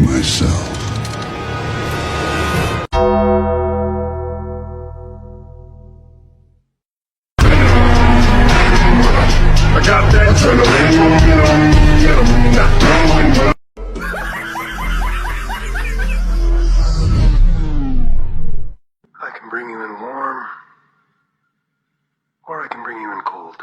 myself. I got that adrenaline. I can bring you in warm, or I can bring you in cold.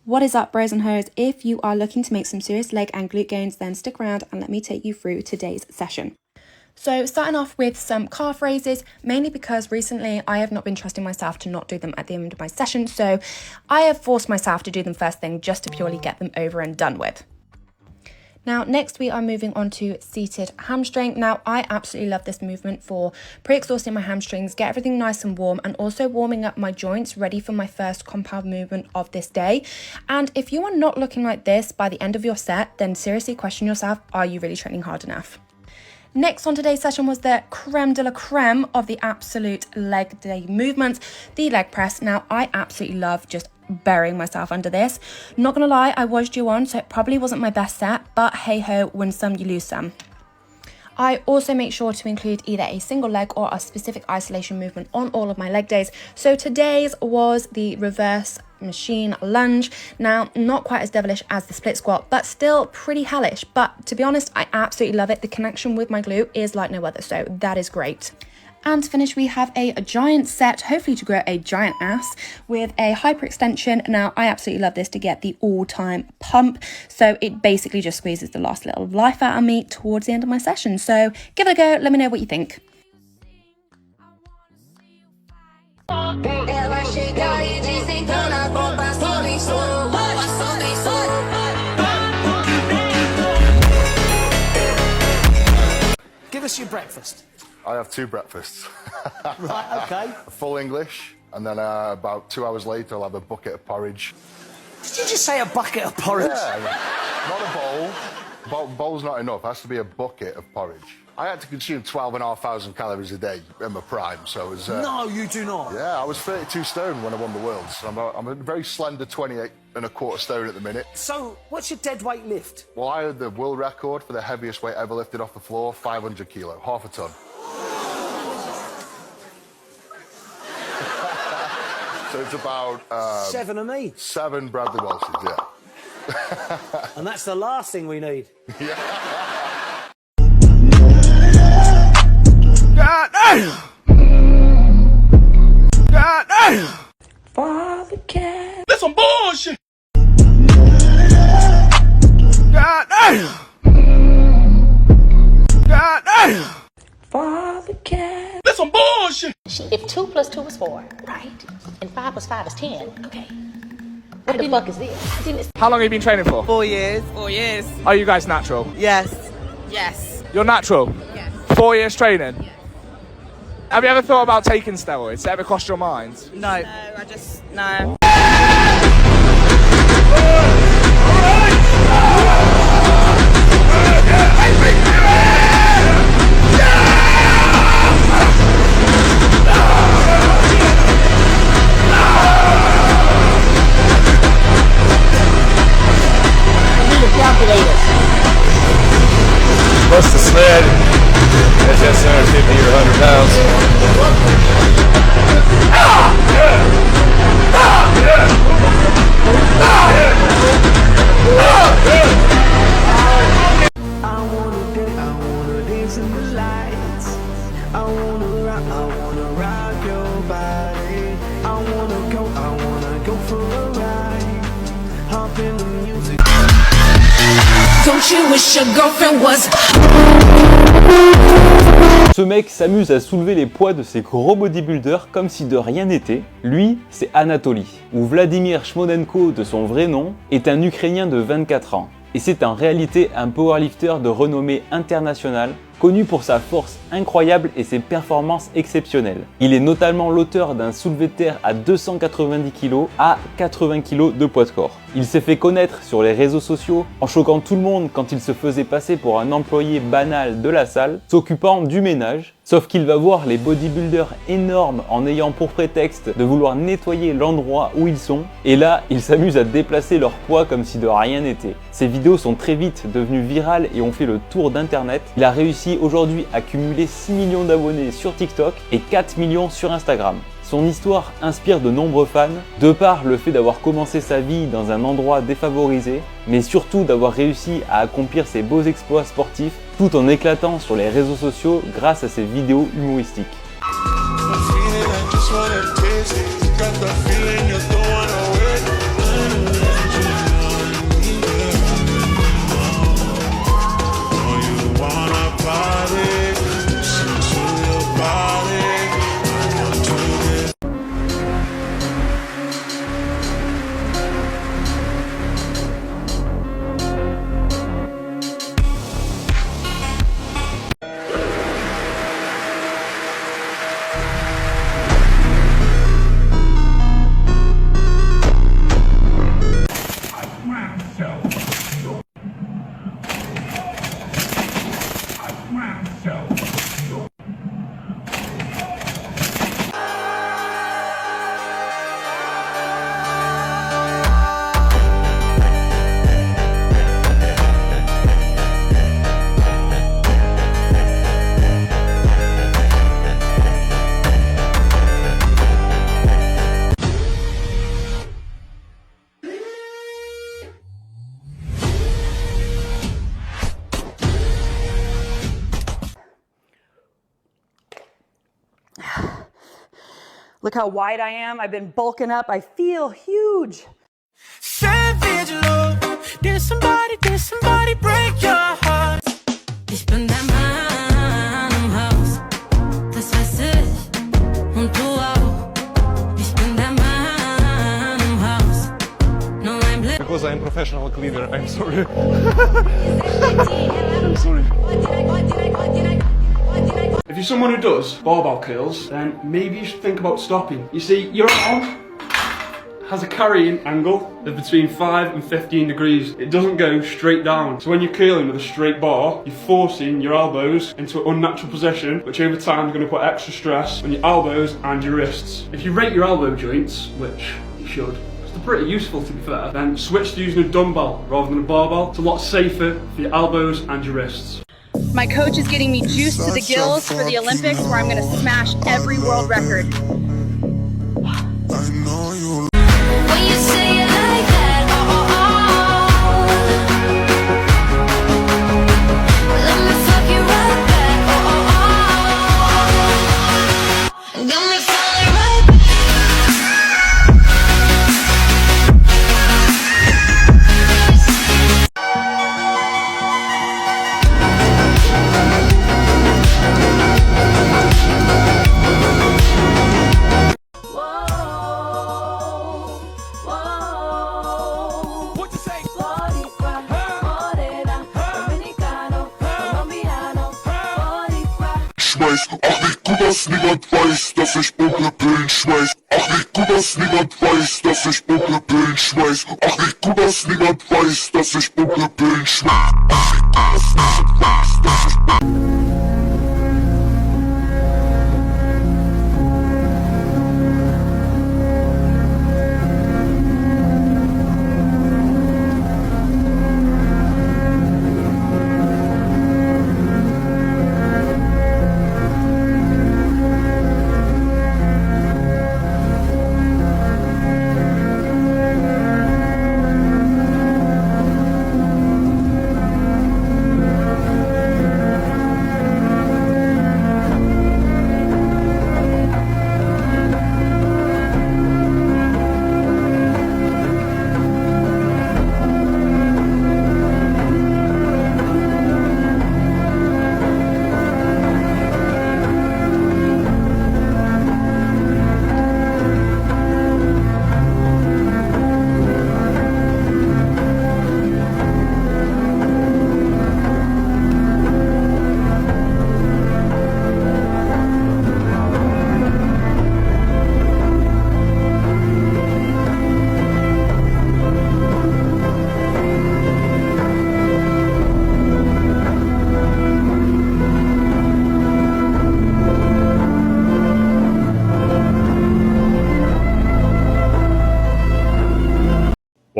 What is up, bros and hoes? If you are looking to make some serious leg and glute gains, then stick around and let me take you through today's session. So starting off with some calf raises, mainly because recently I have not been trusting myself to not do them at the end of my session. So I have forced myself to do them first thing just to purely get them over and done with. Now, next we are moving on to seated hamstring. Now, I absolutely love this movement for pre-exhausting my hamstrings, get everything nice and warm, and also warming up my joints, ready for my first compound movement of this day. And if you are not looking like this by the end of your set, then seriously question yourself, are you really training hard enough? Next on today's session was the creme de la creme of the absolute leg day movements, the leg press. Now, I absolutely love just burying myself under this. Not gonna lie, I was due on, so it probably wasn't my best set, but hey ho, win some, you lose some. I also make sure to include either a single leg or a specific isolation movement on all of my leg days. So today's was the reverse machine lunge. Now, not quite as devilish as the split squat, but still pretty hellish. But to be honest, I absolutely love it. The connection with my glute is like no other, so that is great. And to finish, we have a giant set, hopefully to grow a giant ass, with a hyperextension. Now, I absolutely love this to get the all-time pump. So it basically just squeezes the last little life out of me towards the end of my session. So give it a go. Let me know what you think. Give us your breakfast. I have two breakfasts. Right, okay. A full English, and then about 2 hours later I'll have a bucket of porridge. Did you just say a bucket of porridge? Yeah, not a bowl. Bowl's not enough, it has to be a bucket of porridge. I had to consume 12,500 calories a day in my prime, so it was... No, you do not. Yeah, I was 32 stone when I won the Worlds. So I'm a very slender 28 and a quarter stone at the minute. So, what's your dead weight lift? Well, I had the world record for the heaviest weight ever lifted off the floor, 500 kilo, half a ton. So it's about... 7 of me. 7 Bradley Walshes, yeah. And that's the last thing we need. Yeah. God damn! God damn! Father cat. That's some bullshit! God damn! God damn! Father cat. That's some bullshit! If 2 plus 2 is 4, right? And 5 plus 5 is 10, okay. What the fuck is this? How long have you been training for? 4 years. 4 years. Are you guys natural? Yes. Yes. You're natural? Yes. 4 years training? Yes. Have you ever thought about taking steroids? Has it ever crossed your mind? No. No, no. Bust the sled. That's just 150 or 100 pounds. I wanna dance in the lights. I wanna rock your body. I wanna go for a ride. Hop in the music. Don't you wish your girlfriend was... Ce mec s'amuse à soulever les poids de ces gros bodybuilders comme si de rien n'était. Lui, c'est Anatoly, ou Vladimir Shmonenko de son vrai nom, est un Ukrainien de 24 ans. Et c'est en réalité un powerlifter de renommée internationale, connu pour sa force incroyable et ses performances exceptionnelles. Il est notamment l'auteur d'un soulevé de terre à 290 kg à 80 kg de poids de corps. Il s'est fait connaître sur les réseaux sociaux en choquant tout le monde quand il se faisait passer pour un employé banal de la salle, s'occupant du ménage. Sauf qu'il va voir les bodybuilders énormes en ayant pour prétexte de vouloir nettoyer l'endroit où ils sont. Et là, il s'amuse à déplacer leur poids comme si de rien n'était. Ces vidéos sont très vite devenues virales et ont fait le tour d'internet. Il a réussi aujourd'hui à cumuler 6 millions d'abonnés sur TikTok et 4 millions sur Instagram. Son histoire inspire de nombreux fans, de par le fait d'avoir commencé sa vie dans un endroit défavorisé, mais surtout d'avoir réussi à accomplir ses beaux exploits sportifs tout en éclatant sur les réseaux sociaux grâce à ses vidéos humoristiques. Look how wide I am. I've been bulking up. I feel huge. Savage love. Did somebody break your heart? Ich bin der Mann im Haus. Das weiß ich. Und du auch. Ich bin der Mann im Haus. Nur ein Blick. Because I'm professional cleaner, I'm sorry. I'm sorry. If you're someone who does barbell curls, then maybe you should think about stopping. You see, your arm has a carrying angle of between 5 and 15 degrees. It doesn't go straight down. So when you're curling with a straight bar, you're forcing your elbows into an unnatural position, which over time is going to put extra stress on your elbows and your wrists. If you rate your elbow joints, which you should, they're pretty useful to be fair, then switch to using a dumbbell rather than a barbell. It's a lot safer for your elbows and your wrists. My coach is getting me juiced to the gills for the Olympics, where I'm going to smash every world record. When you say it like that, let me fuck you right back, got me falling right back. Ach, wie gut, dass niemand weiß, dass ich Bunkerpillen schmeiß. Ach, wie gut, dass niemand weiß, dass ich Bunkerpillen schmeiß. Ach, wie gut, dass niemand weiß, dass ich Bunkerpillen schmeiß. Ach, wie gut, dass niemand weiß, dass ich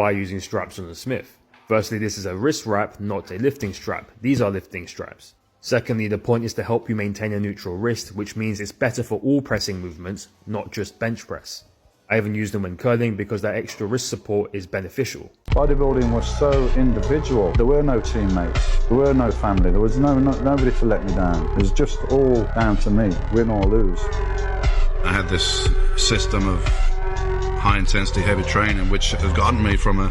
by using straps on the Smith. Firstly, this is a wrist wrap, not a lifting strap. These are lifting straps. Secondly, the point is to help you maintain a neutral wrist, which means it's better for all pressing movements, not just bench press. I even use them when curling because that extra wrist support is beneficial. Bodybuilding was so individual. There were no teammates, there were no family, there was nobody to let me down. It was just all down to me, win or lose. I had this system of high intensity, heavy training, which has gotten me from a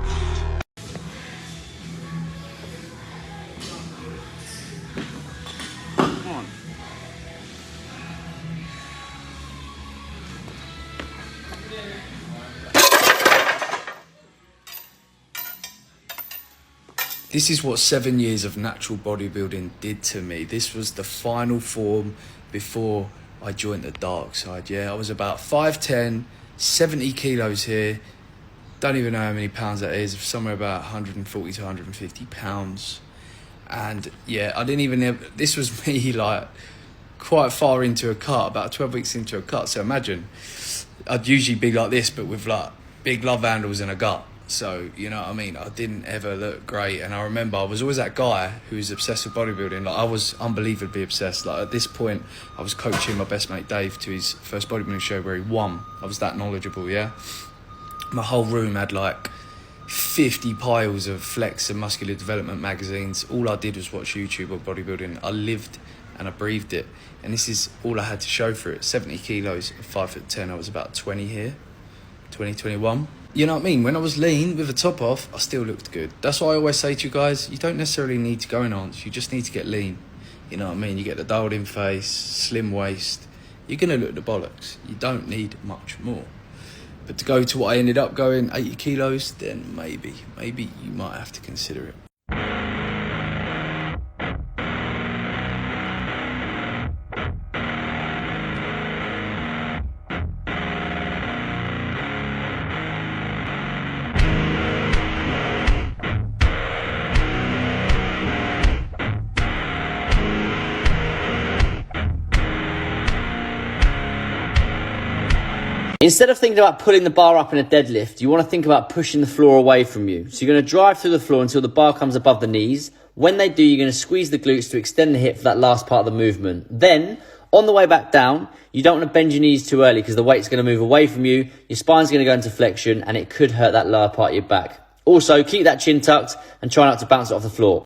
This is what 7 years of natural bodybuilding did to me. This was the final form before I joined the dark side. Yeah, I was about 5'10", 70 kilos here. Don't even know how many pounds that is. Somewhere about 140 to 150 pounds. And yeah, I didn't even have, this was me like quite far into a cut, about 12 weeks into a cut. So imagine, I'd usually be like this, but with like big love handles and a gut. So, you know what I mean? I didn't ever look great. And I remember I was always that guy who was obsessed with bodybuilding. Like, I was unbelievably obsessed. Like, at this point, I was coaching my best mate Dave to his first bodybuilding show where he won. I was that knowledgeable, yeah? My whole room had like 50 piles of flex and muscular development magazines. All I did was watch YouTube or bodybuilding. I lived and I breathed it. And this is all I had to show for it. 70 kilos, 5'10". I was about 20 here, 21. You know what I mean? When I was lean with a top off, I still looked good. That's why I always say to you guys, you don't necessarily need to go enhance. You just need to get lean. You know what I mean? You get the dialed in face, slim waist. You're going to look the bollocks. You don't need much more. But to go to what I ended up going, 80 kilos, then maybe you might have to consider it. Instead of thinking about pulling the bar up in a deadlift, you want to think about pushing the floor away from you. So you're going to drive through the floor until the bar comes above the knees. When they do, you're going to squeeze the glutes to extend the hip for that last part of the movement. Then, on the way back down, you don't want to bend your knees too early because the weight's going to move away from you, your spine's going to go into flexion, and it could hurt that lower part of your back. Also, keep that chin tucked and try not to bounce it off the floor.